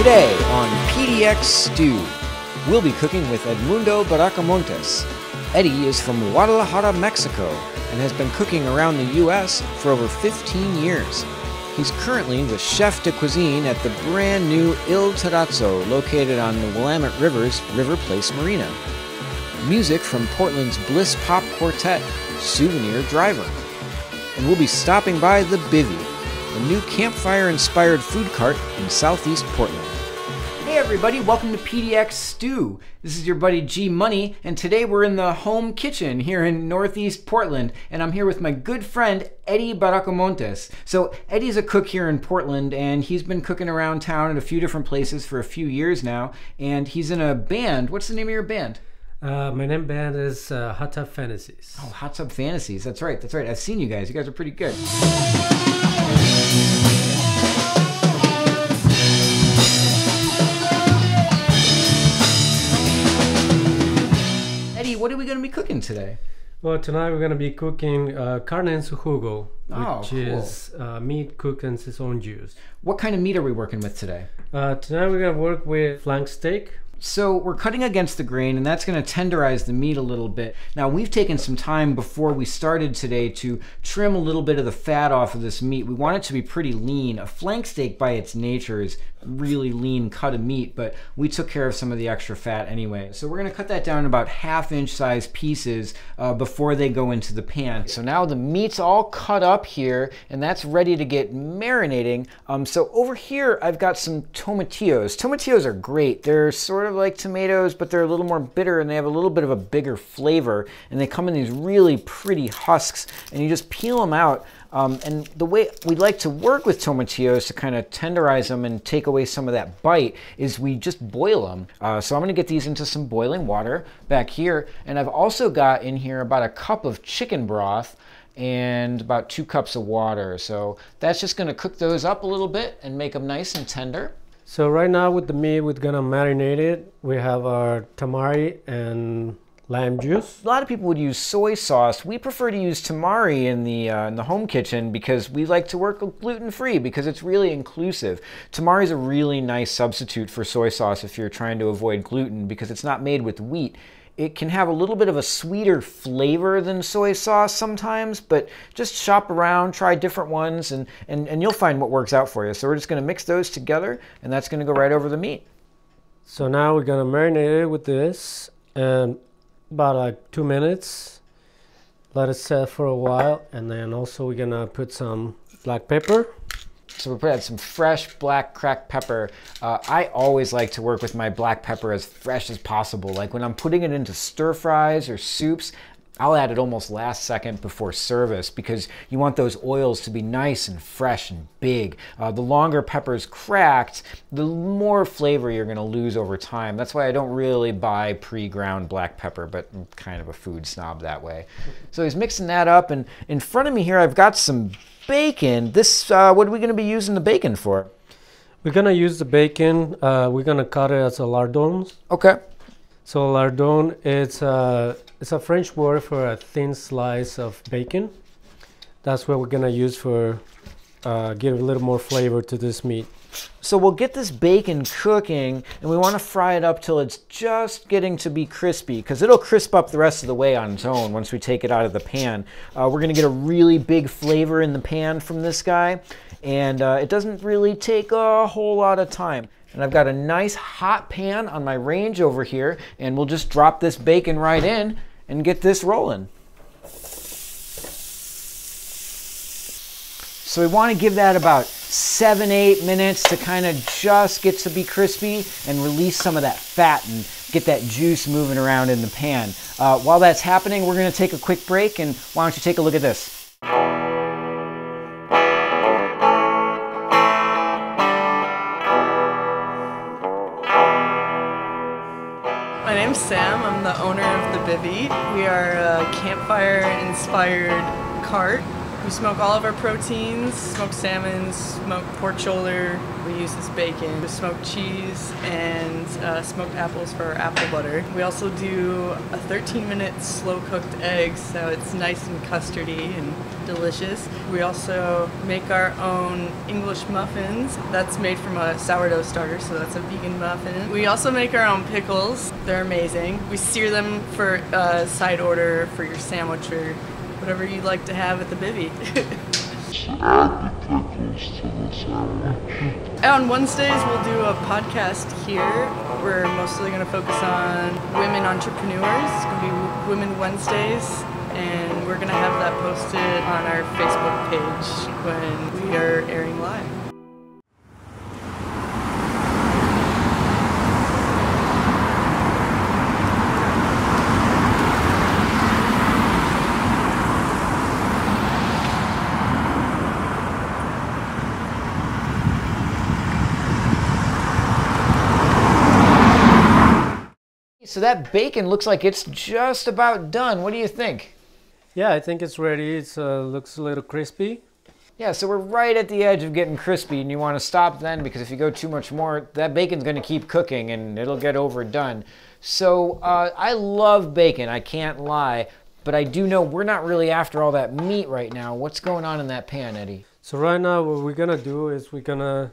Today on PDX Stew, we'll be cooking with Edmundo Bracamontes. Eddie is from Guadalajara, Mexico, and has been cooking around the U.S. for over 15 years. He's currently the chef de cuisine at the brand new Il Terrazzo located on the Willamette River's River Place Marina. Music from Portland's Bliss Pop Quartet, Souvenir Driver. And we'll be stopping by the Bivvy, a new campfire-inspired food cart in southeast Portland. Hey everybody, welcome to PDX Stew. This is your buddy G Money, and today we're in the home kitchen here in northeast Portland, and I'm here with my good friend Eddie Bracamontes. So Eddie's a cook here in Portland, and he's been cooking around town at a few different places for a few years now, and he's in a band. What's the name of your band? My name band is Hot Tub Fantasies. Oh, Hot Tub Fantasies. That's right. That's right. I've seen you guys. You guys are pretty good. Eddie, what are we going to be cooking today? Well, tonight we're going to be cooking Carne and su Jugo, which cool. is meat cooked in its own juice. What kind of meat are we working with today? Tonight we're going to work with flank steak. So we're cutting against the grain, and that's going to tenderize the meat a little bit. Now, we've taken some time before we started today to trim a little bit of the fat off of this meat. We want it to be pretty lean. A flank steak by its nature is really lean cut of meat, but we took care of some of the extra fat anyway. So we're going to cut that down in about ½ size pieces before they go into the pan. So now the meat's all cut up here, and that's ready to get marinating. So over here, I've got some tomatillos. Tomatillos are great. They're sort of like tomatoes, but they're a little more bitter, and they have a little bit of a bigger flavor, and they come in these really pretty husks, and you just peel them out. And the way we like to work with tomatillos to kind of tenderize them and take away some of that bite is we just boil them. So I'm going to get these into some boiling water back here, and I've also got in here about 1 cup of chicken broth and about 2 cups of water. So that's just going to cook those up a little bit and make them nice and tender. So right now with the meat, we're going to marinate it. We have our tamari and lime juice. A lot of people would use soy sauce. We prefer to use tamari in the home kitchen because we like to work gluten-free because it's really inclusive. Tamari is a really nice substitute for soy sauce if you're trying to avoid gluten because it's not made with wheat. It can have a little bit of a sweeter flavor than soy sauce sometimes, but just shop around, try different ones, and you'll find what works out for you. So we're just going to mix those together, and that's going to go right over the meat. So now we're going to marinate it with this, and about like 2 minutes. Let it set for a while, and then also we're going to put some black pepper. So we're putting some fresh black cracked pepper. I always like to work with my black pepper as fresh as possible. Like when I'm putting it into stir fries or soups, I'll add it almost last second before service because you want those oils to be nice and fresh and big. The longer pepper's cracked, the more flavor you're going to lose over time. That's why I don't really buy pre-ground black pepper, but I'm kind of a food snob that way. So he's mixing that up, and in front of me here I've got some bacon. This, what are we going to be using the bacon for? We're going to use the bacon. We're going to cut it as a lardons. Okay. So lardon, it's a French word for a thin slice of bacon. That's what we're going to use for give a little more flavor to this meat. So we'll get this bacon cooking, and we want to fry it up till it's just getting to be crispy, because it'll crisp up the rest of the way on its own once we take it out of the pan. We're going to get a really big flavor in the pan from this guy, and it doesn't really take a whole lot of time. And I've got a nice hot pan on my range over here, and we'll just drop this bacon right in and get this rolling. So we want to give that about 7-8 minutes to kind of just get to be crispy and release some of that fat and get that juice moving around in the pan. While that's happening, we're going to take a quick break, and why don't you take a look at this? My name's Sam. I'm the owner of the Bivvy. We are a campfire-inspired cart We smoke all of our proteins, smoked salmon, smoked pork shoulder. We use this bacon, smoked cheese, and smoked apples for our apple butter. We also do a 13-minute slow-cooked egg, so it's nice and custardy and delicious. We also make our own English muffins. That's made from a sourdough starter, so that's a vegan muffin. We also make our own pickles. They're amazing. We sear them for a side order for your sandwich or whatever you'd like to have at the bivvy. On Wednesdays, we'll do a podcast here. We're mostly going to focus on women entrepreneurs. It's going to be Women Wednesdays, and we're going to have that posted on our Facebook page when we are airing live. So that bacon looks like it's just about done. What do you think? Yeah, I think it's ready. It looks a little crispy. Yeah, so we're right at the edge of getting crispy, and you want to stop then because if you go too much more, that bacon's going to keep cooking and it'll get overdone. So I love bacon, I can't lie, but I do know we're not really after all that meat right now. What's going on in that pan, Eddie? So right now what we're gonna do is we're gonna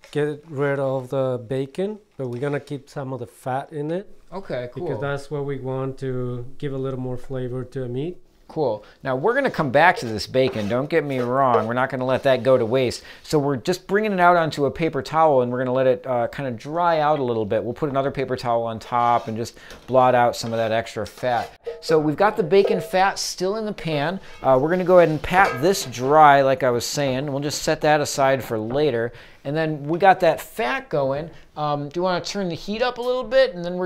get rid of the bacon, but we're gonna keep some of the fat in it. Okay, cool. Because that's what we want to give a little more flavor to the meat. Cool. Now we're going to come back to this bacon. Don't get me wrong. We're not going to let that go to waste. So we're just bringing it out onto a paper towel and we're going to let it kind of dry out a little bit. We'll put another paper towel on top and just blot out some of that extra fat. So we've got the bacon fat still in the pan. We're going to go ahead and pat this dry like I was saying. We'll just set that aside for later. And then we got that fat going. Do you want to turn the heat up a little bit? And then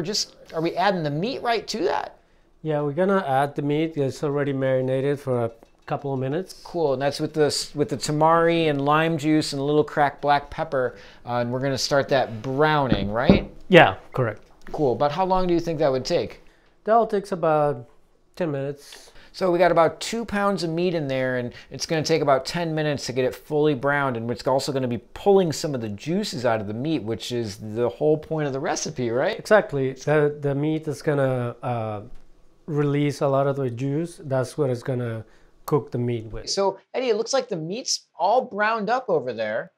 are we adding the meat right to that? Yeah, we're gonna add the meat. It's already marinated for a couple of minutes. Cool, and that's with the tamari and lime juice and a little cracked black pepper. And we're gonna start that browning, right? Yeah, correct. Cool, but how long do you think that would take? That takes about 10 minutes. So we got about 2 pounds of meat in there, and it's going to take about 10 minutes to get it fully browned, and it's also going to be pulling some of the juices out of the meat, which is the whole point of the recipe, right? Exactly. The meat is going to release a lot of the juice. That's what it's going to cook the meat with. So, Eddie, it looks like the meat's all browned up over there.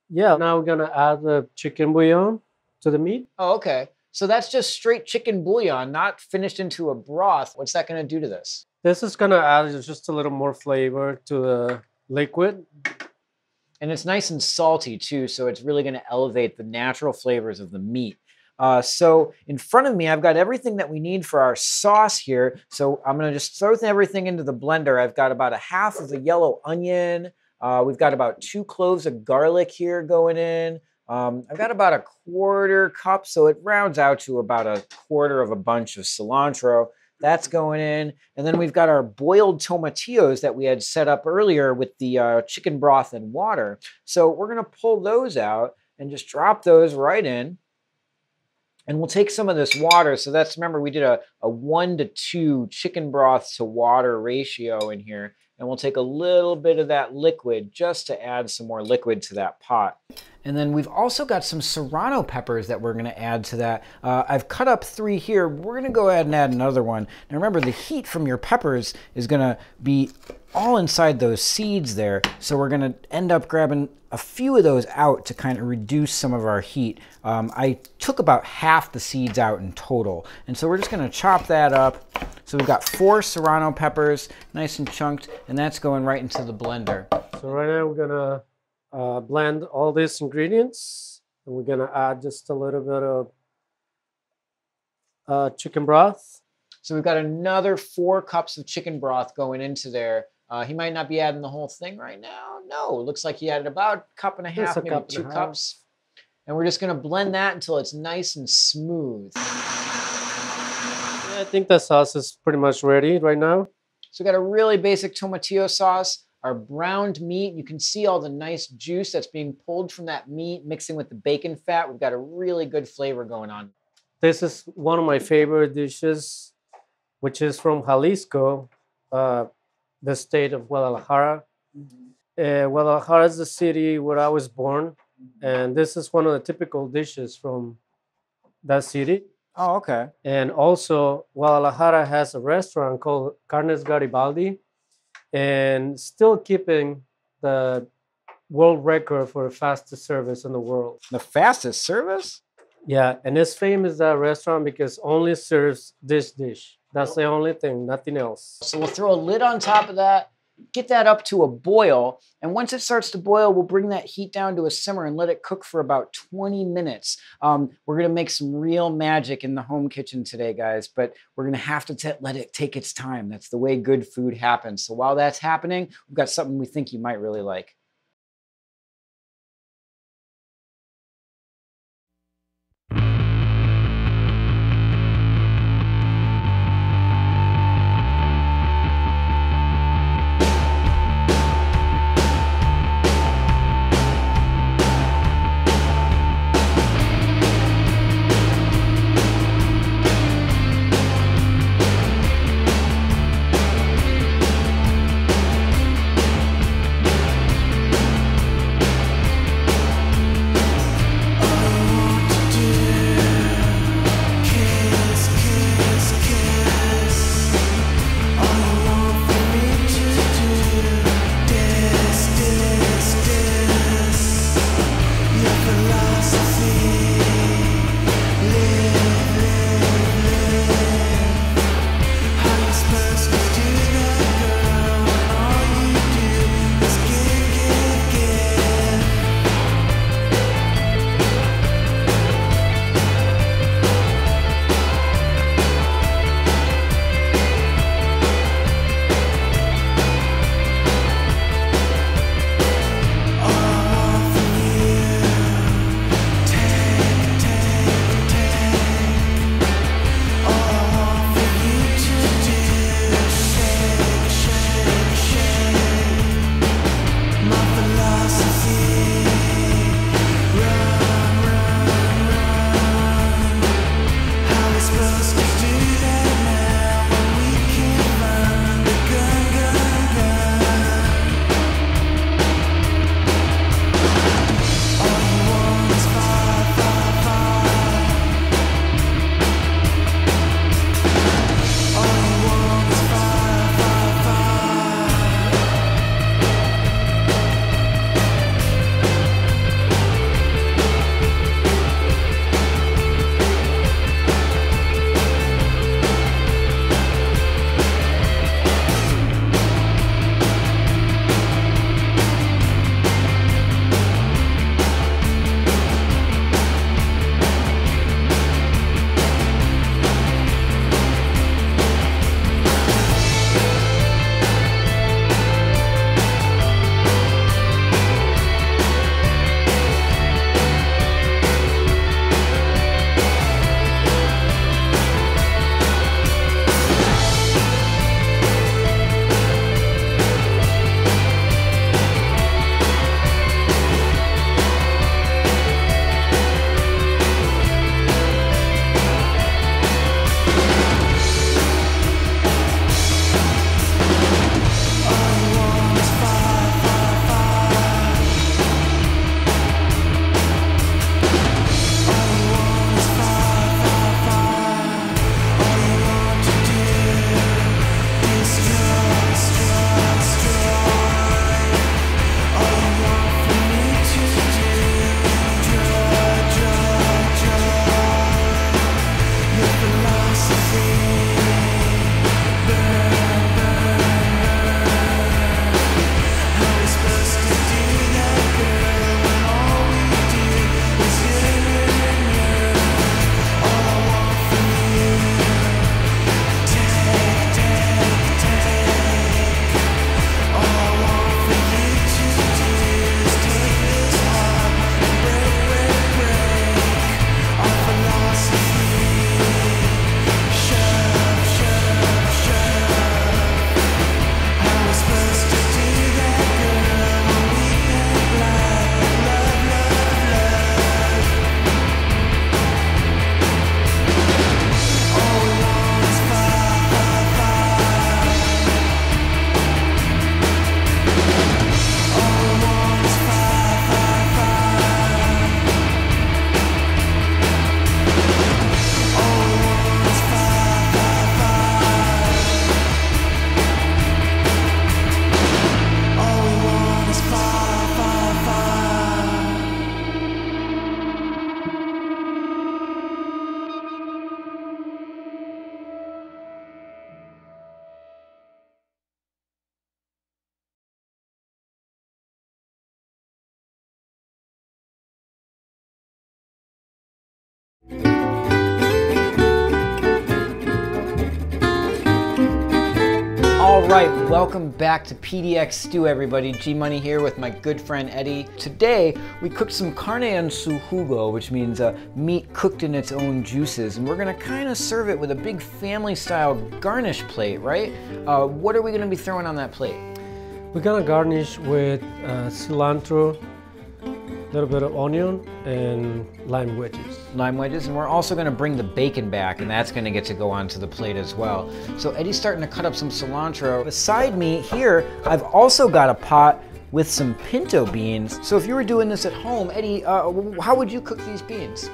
Yeah, now we're going to add the chicken bouillon to the meat. Oh, okay. So that's just straight chicken bouillon, not finished into a broth. What's that going to do to this? This is going to add just a little more flavor to the liquid. And it's nice and salty too, so it's really going to elevate the natural flavors of the meat. So in front of me, I've got everything that we need for our sauce here. So I'm going to just throw everything into the blender. I've got about a half of the yellow onion. We've got about 2 cloves of garlic here going in. I've got about a 1/4 cup, so it rounds out to about a 1/4 of a bunch of cilantro. That's going in. And then we've got our boiled tomatillos that we had set up earlier with the chicken broth and water. So we're going to pull those out and just drop those right in. And we'll take some of this water. So that's, remember, we did a 1:2 chicken broth to water ratio in here. And we'll take a little bit of that liquid just to add some more liquid to that pot. And then we've also got some Serrano peppers that we're going to add to that. I've cut up 3 here. We're going to go ahead and add another one. Now remember, the heat from your peppers is going to be all inside those seeds there. So we're going to end up grabbing a few of those out to kind of reduce some of our heat. I took about half the seeds out in total. And so we're just going to chop that up. So we've got 4 Serrano peppers, nice and chunked, and that's going right into the blender. So right now we're going to blend all these ingredients. And we're going to add just a little bit of chicken broth. So we've got another 4 cups of chicken broth going into there. He might not be adding the whole thing right now. No, it looks like he added about 1.5 cups, maybe 2 cups. And we're just going to blend that until it's nice and smooth. Yeah, I think the sauce is pretty much ready right now. So we got a really basic tomatillo sauce, our browned meat. You can see all the nice juice that's being pulled from that meat, mixing with the bacon fat. We've got a really good flavor going on. This is one of my favorite dishes, which is from Jalisco, the state of Guadalajara. Guadalajara is the city where I was born, and this is one of the typical dishes from that city. Oh, okay. And also, Guadalajara has a restaurant called Carnes Garibaldi, and still keeping the world record for the fastest service in the world. The fastest service? Yeah, and it's famous, that restaurant, because only serves this dish. That's the only thing, nothing else. So we'll throw a lid on top of that, get that up to a boil, and once it starts to boil, we'll bring that heat down to a simmer and let it cook for about 20 minutes. We're gonna make some real magic in the home kitchen today, guys, but we're gonna have to let it take its time. That's the way good food happens. So while that's happening, we've got something we think you might really like. right, welcome back to PDX Stew, everybody. G-Money here with my good friend Eddie. Today, we cooked some carne en su jugo, which means meat cooked in its own juices, and we're gonna kind of serve it with a big family-style garnish plate, right? What are we gonna be throwing on that plate? We're gonna garnish with cilantro, a little bit of onion, and lime wedges. Lime wedges, and we're also gonna bring the bacon back, and that's gonna get to go onto the plate as well. So Eddie's starting to cut up some cilantro. Beside me here, I've also got a pot with some pinto beans. So if you were doing this at home, Eddie, how would you cook these beans?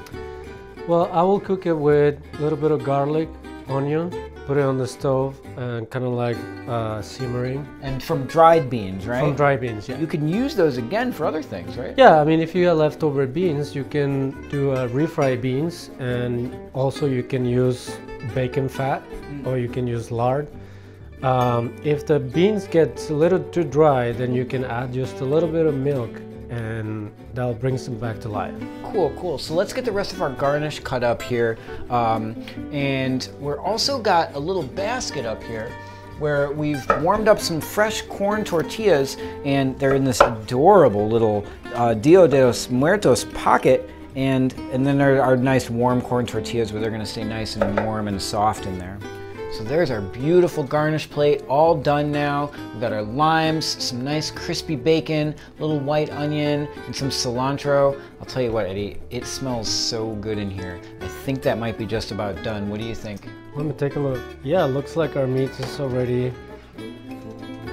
Well, I will cook it with a little bit of garlic, onion, put it on the stove and kind of like simmering. And from dried beans, right? From dried beans, yeah. You can use those again for other things, right? Yeah, I mean, if you have leftover beans, you can do refried beans, and also you can use bacon fat or you can use lard. If the beans get a little too dry, then you can add just a little bit of milk and that'll bring them back to life. Cool, cool. So let's get the rest of our garnish cut up here. And we're also got a little basket up here where we've warmed up some fresh corn tortillas, and they're in this adorable little Dia de los Muertos pocket. And then there are our nice warm corn tortillas where they're gonna stay nice and warm and soft in there. So there's our beautiful garnish plate, all done now. We've got our limes, some nice crispy bacon, a little white onion, and some cilantro. I'll tell you what, Eddie, it smells so good in here. I think that might be just about done. What do you think? Let me take a look. Yeah, it looks like our meat is already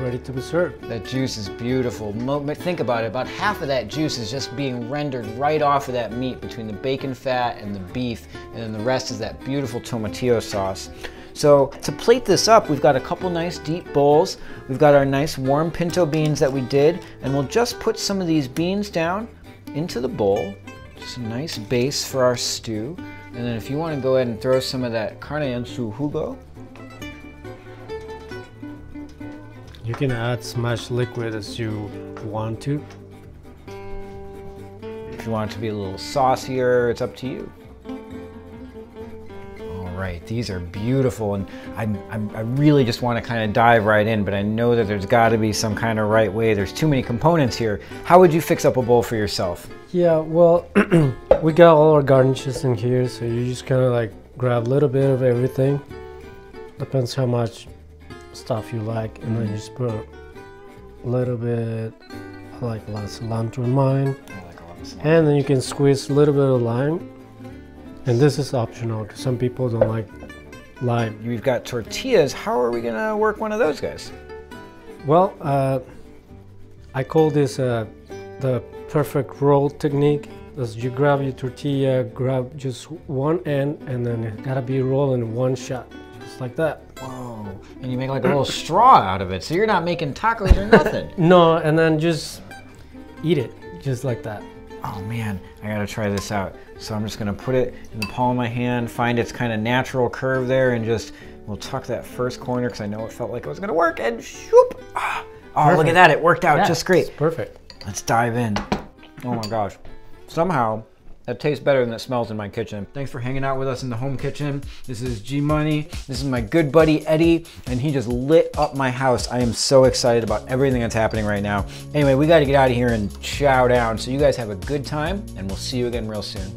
ready to be served. That juice is beautiful. Think about it, about half of that juice is just being rendered right off of that meat between the bacon fat and the beef, and then the rest is that beautiful tomatillo sauce. So to plate this up, we've got a couple nice deep bowls. We've got our nice warm pinto beans that we did, and we'll just put some of these beans down into the bowl. Just a nice base for our stew. And then if you want to go ahead and throw some of that carne en su jugo. You can add as much liquid as you want to. If you want it to be a little saucier, it's up to you. Right, these are beautiful, and I really just want to kind of dive right in, but I know that there's got to be some kind of right way. There's too many components here. How would you fix up a bowl for yourself? Yeah, well, we got all our garnishes in here, so you just kind of like grab a little bit of everything. Depends how much stuff you like, and then you just put a little bit, I like a lot of cilantro in mine. I like a lot of cilantro. And then you can squeeze a little bit of lime. And this is optional because some people don't like lime. We've got tortillas. How are we gonna work one of those guys? Well, I call this the perfect roll technique. As you grab your tortilla, grab just one end, and then it gotta be rolled in one shot, just like that. Whoa! And you make like a little straw out of it, so you're not making tacos or nothing. No, and then just eat it, just like that. Oh man, I gotta try this out. So I'm just gonna put it in the palm of my hand, find its kind of natural curve there, and we'll tuck that first corner because I know it felt like it was gonna work, and shoop! Oh, perfect. Look at that, it worked out just great. It's perfect. Let's dive in. Oh my gosh. Somehow, that tastes better than it smells in my kitchen. Thanks for hanging out with us in the home kitchen. This is G-Money. This is my good buddy, Eddie, and he just lit up my house. I am so excited about everything that's happening right now. Anyway, we gotta get out of here and chow down. So you guys have a good time, and we'll see you again real soon.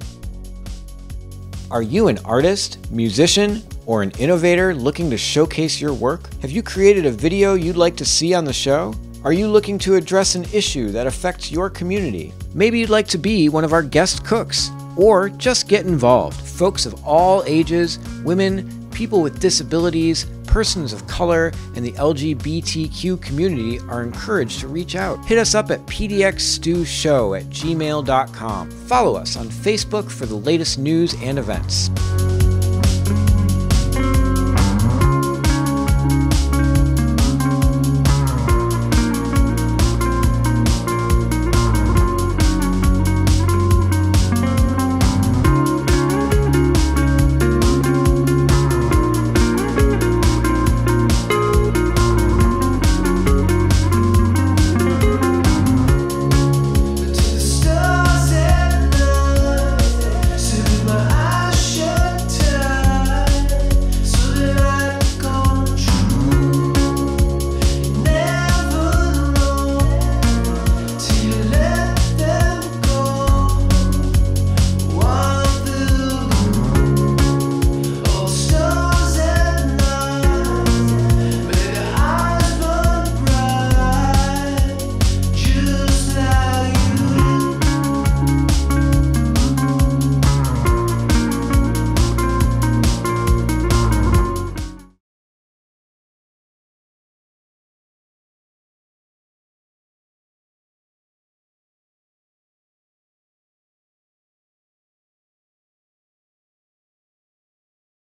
Are you an artist, musician, or an innovator looking to showcase your work? Have you created a video you'd like to see on the show? Are you looking to address an issue that affects your community? Maybe you'd like to be one of our guest cooks, or just get involved. Folks of all ages, women, people with disabilities, persons of color, and the LGBTQ community are encouraged to reach out. Hit us up at pdxstewshow@gmail.com. Follow us on Facebook for the latest news and events.